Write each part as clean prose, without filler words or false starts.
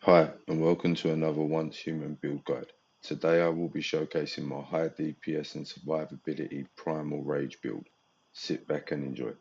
Hi, and welcome to another Once Human build guide. Today I will be showcasing my high DPS and survivability Primal Rage build. Sit back and enjoy.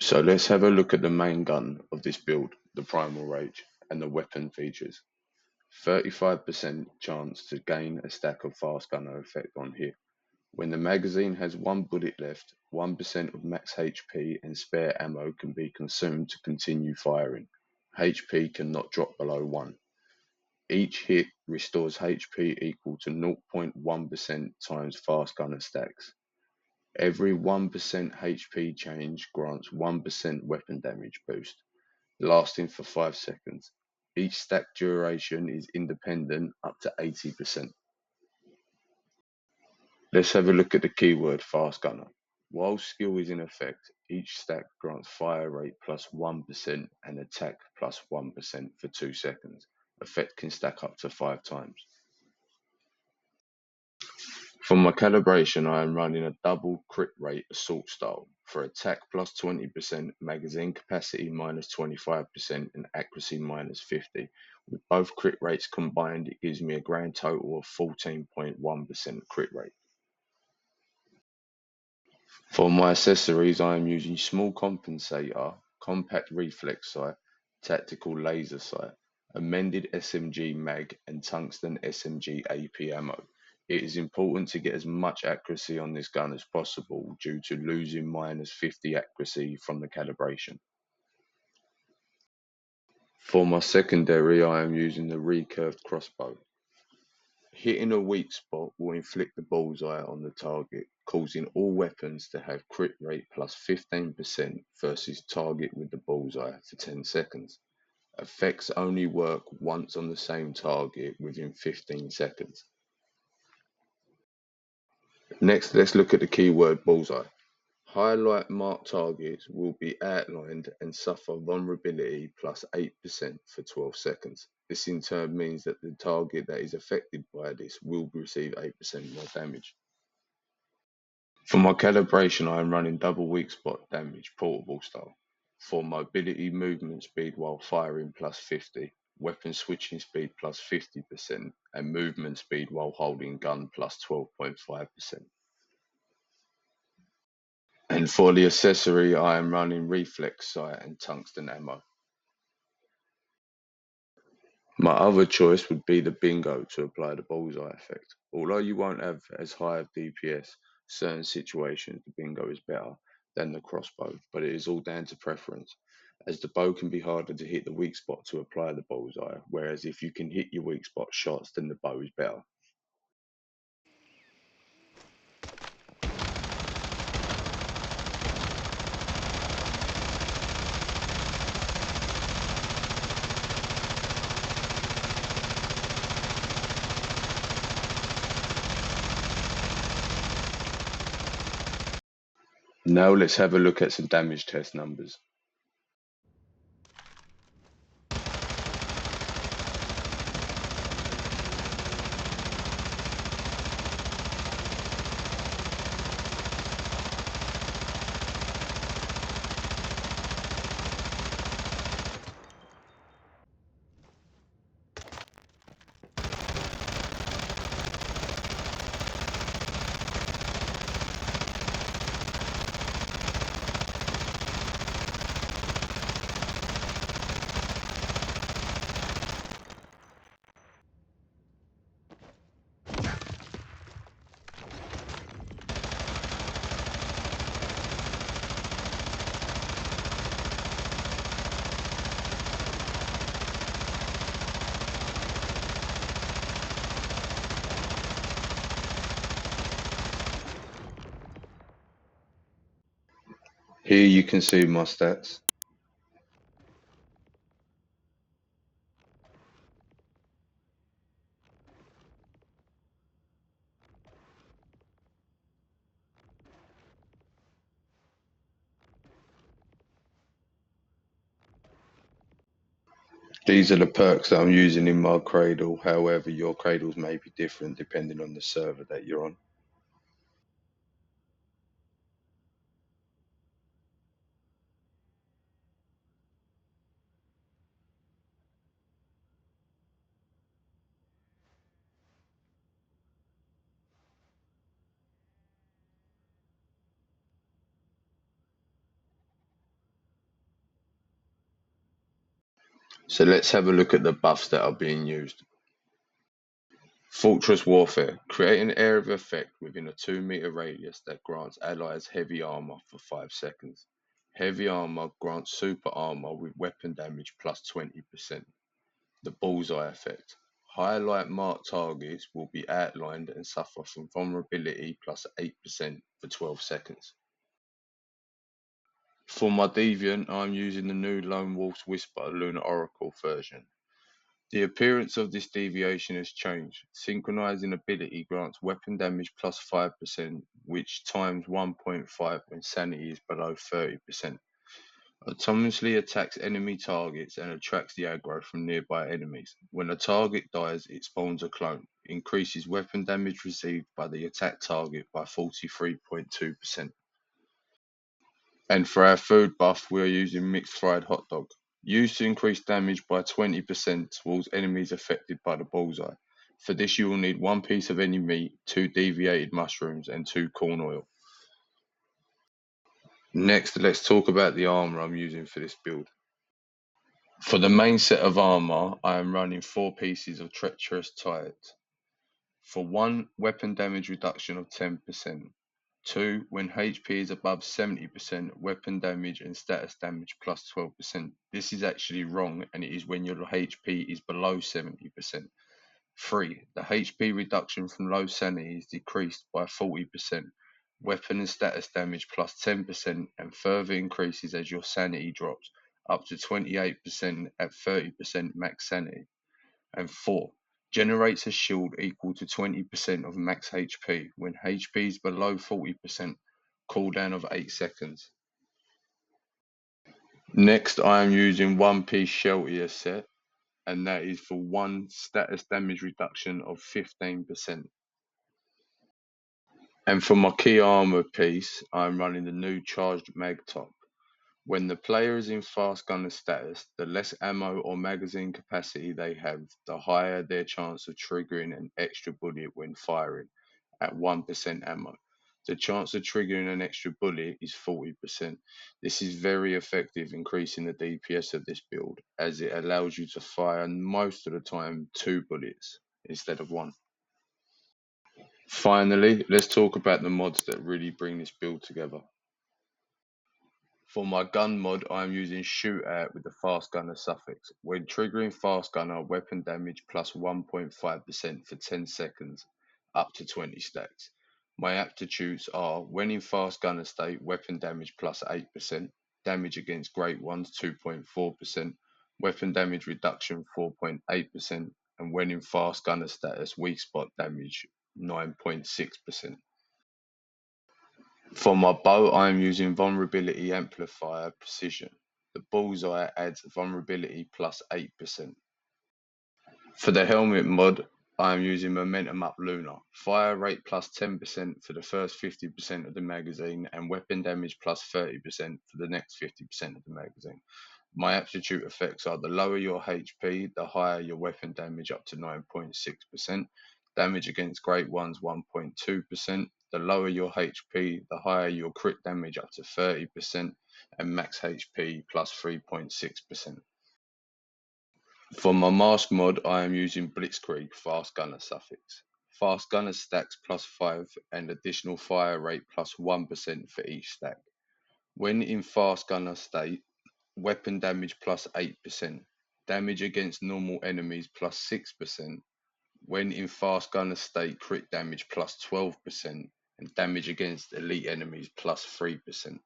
So let's have a look at the main gun of this build, the Primal Rage, and the weapon features. 35% chance to gain a stack of fast gunner effect on hit. When the magazine has one bullet left, 1% of max HP and spare ammo can be consumed to continue firing. HP cannot drop below 1. Each hit restores HP equal to 0.1% times fast gunner stacks. Every 1% HP change grants 1% weapon damage boost, lasting for 5 seconds. Each stack duration is independent up to 80%. Let's have a look at the keyword fast gunner. While skill is in effect, each stack grants fire rate plus 1% and attack plus 1% for 2 seconds. Effect can stack up to 5 times. For my calibration, I am running a double crit rate assault style. For attack plus 20%, magazine capacity minus 25%, and accuracy minus 50. With both crit rates combined, it gives me a grand total of 14.1% crit rate. For my accessories, I am using small compensator, compact reflex sight, tactical laser sight, amended SMG mag, and tungsten SMG AP ammo. It is important to get as much accuracy on this gun as possible due to losing minus 50 accuracy from the calibration. For my secondary, I am using the recurved crossbow. Hitting a weak spot will inflict the bullseye on the target, causing all weapons to have crit rate plus 15% versus target with the bullseye for 10 seconds. Effects only work once on the same target within 15 seconds. Next, let's look at the keyword bullseye. Highlight marked targets will be outlined and suffer vulnerability plus 8% for 12 seconds. This in turn means that the target that is affected by this will receive 8% more damage. For my calibration, I am running double weak spot damage portable style. For mobility movement speed while firing plus 50, weapon switching speed plus 50%, and movement speed while holding gun plus 12.5%. And for the accessory, I am running reflex sight and tungsten ammo. My other choice would be the bingo to apply the bullseye effect. Although you won't have as high of DPS, certain situations the bingo is better than the crossbow, but it is all down to preference, as the bow can be harder to hit the weak spot to apply the bullseye, whereas if you can hit your weak spot shots, then the bow is better. Now let's have a look at some damage test numbers. Here you can see my stats. These are the perks that I'm using in my Cradle. However, your Cradles may be different depending on the server that you're on. So let's have a look at the buffs that are being used. Fortress Warfare. Create an area of effect within a 2 meter radius that grants allies heavy armor for 5 seconds. Heavy armor grants super armor with weapon damage plus 20%. The bullseye effect. Highlight marked targets will be outlined and suffer from vulnerability plus 8% for 12 seconds. For my Deviant, I'm using the new Lone Wolf's Whisper Lunar Oracle version. The appearance of this deviation has changed. Synchronizing ability grants weapon damage plus 5%, which times 1.5 when sanity is below 30%. Autonomously attacks enemy targets and attracts the aggro from nearby enemies. When a target dies, it spawns a clone. Increases weapon damage received by the attack target by 43.2%. And for our food buff, we are using mixed fried hot dog. Used to increase damage by 20% towards enemies affected by the bullseye. For this, you will need 1 piece of any meat, 2 deviated mushrooms, and 2 corn oil. Next, let's talk about the armor I'm using for this build. For the main set of armor, I am running 4 pieces of treacherous tires. For 1, weapon damage reduction of 10%. 2, when HP is above 70%, weapon damage and status damage plus 12%. This is actually wrong, and it is when your HP is below 70%. 3, the HP reduction from low sanity is decreased by 40%. Weapon and status damage plus 10% and further increases as your sanity drops up to 28% at 30% max sanity. And 4, generates a shield equal to 20% of max HP when HP is below 40%, cooldown of 8 seconds. Next, I am using 1 piece Sheltier set, and that is for 1 status damage reduction of 15%. And for my key armor piece, I'm running the new charged mag top. When the player is in fast gunner status, the less ammo or magazine capacity they have, the higher their chance of triggering an extra bullet when firing, at 1% ammo. The chance of triggering an extra bullet is 40%. This is very effective, increasing the DPS of this build, as it allows you to fire most of the time 2 bullets instead of 1. Finally, let's talk about the mods that really bring this build together. For my gun mod, I am using shootout with the fast gunner suffix. When triggering fast gunner, weapon damage plus 1.5% for 10 seconds, up to 20 stacks. My aptitudes are when in fast gunner state, weapon damage plus 8%, damage against great ones 2.4%, weapon damage reduction 4.8%, and when in fast gunner status, weak spot damage 9.6%. For my bow, I am using Vulnerability Amplifier Precision. The bullseye adds vulnerability plus 8%. For the helmet mod, I am using Momentum Up Lunar. Fire rate plus 10% for the first 50% of the magazine, and weapon damage plus 30% for the next 50% of the magazine. My aptitude effects are the lower your HP, the higher your weapon damage up to 9.6%, damage against great ones 1.2%, the lower your HP, the higher your crit damage up to 30%, and max HP plus 3.6%. For my mask mod, I am using Blitzkrieg Fast Gunner suffix. Fast Gunner stacks plus 5 and additional fire rate plus 1% for each stack. When in Fast Gunner state, weapon damage plus 8%, damage against normal enemies plus 6%, when in fast gunner state, crit damage plus 12%, and damage against elite enemies plus 3%.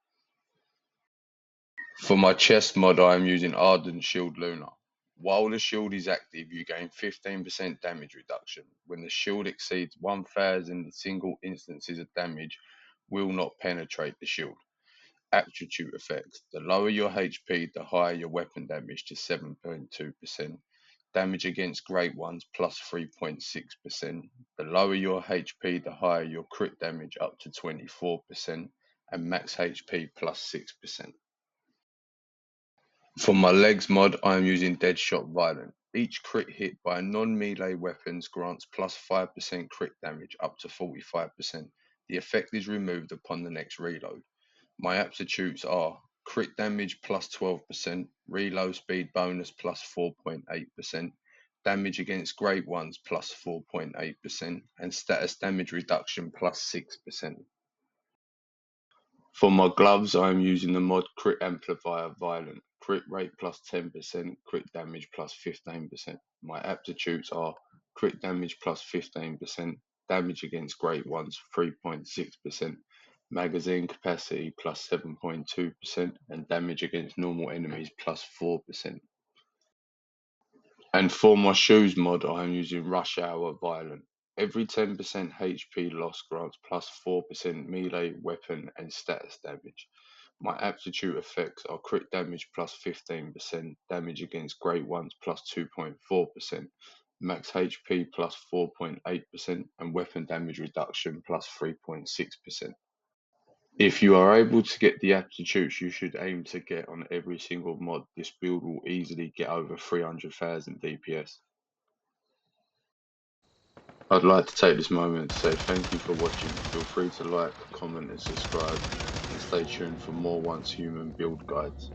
For my chest mod, I am using Ardent Shield Lunar. While the shield is active, you gain 15% damage reduction. When the shield exceeds 1000 single instances of damage, will not penetrate the shield. Attribute effects. The lower your HP, the higher your weapon damage to 7.2%. Damage against great ones plus 3.6%. The lower your HP, the higher your crit damage up to 24%, and max HP plus 6%. For my legs mod, I am using Deadshot Violent. Each crit hit by non-melee weapons grants plus 5% crit damage up to 45%. The effect is removed upon the next reload. My aptitudes are crit damage plus 12%, reload speed bonus plus 4.8%, damage against great ones plus 4.8%, and status damage reduction plus 6%. For my gloves, I am using the mod Crit Amplifier Violent. Crit rate plus 10%, crit damage plus 15%. My aptitudes are crit damage plus 15%, damage against great ones 3.6%, magazine capacity plus 7.2%, and damage against normal enemies plus 4%. And for my shoes mod, I am using Rush Hour Violent. Every 10% HP loss grants plus 4% melee, weapon, and status damage. My aptitude effects are crit damage plus 15%, damage against great ones plus 2.4%, max HP plus 4.8%, and weapon damage reduction plus 3.6%. If you are able to get the aptitudes you should aim to get on every single mod, this build will easily get over 300,000 DPS. I'd like to take this moment to say thank you for watching. Feel free to like, comment and subscribe, and stay tuned for more Once Human build guides.